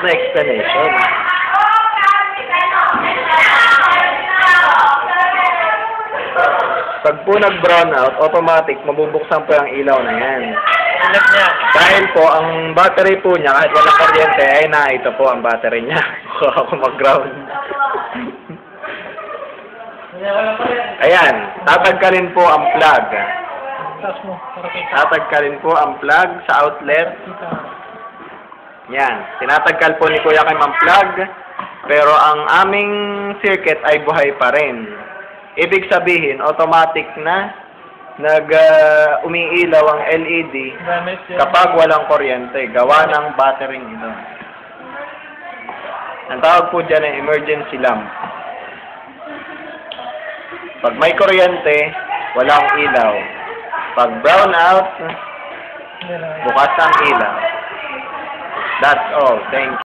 na explanation. Pag po nag-brown out, automatic, mabubuksan po ang ilaw na yan. Dahil po, ang battery po niya, kahit walang kuryente, ay ito po ang battery niya. Ako mag-ground. Ayan, tatagkalin po ang plug. Tatagkalin po ang plug sa outlet. Yan, tinatagkal po ni Kuya Kim ang plug, pero ang aming circuit ay buhay pa rin. Ibig sabihin, automatic na umiilaw ang LED kapag walang kuryente, gawa ng battery ito. Ang tawag po dyan ay emergency lamp. Pag may kuryente, walang ilaw. Pag brown out, bukas ang ilaw. That's all. Thank you.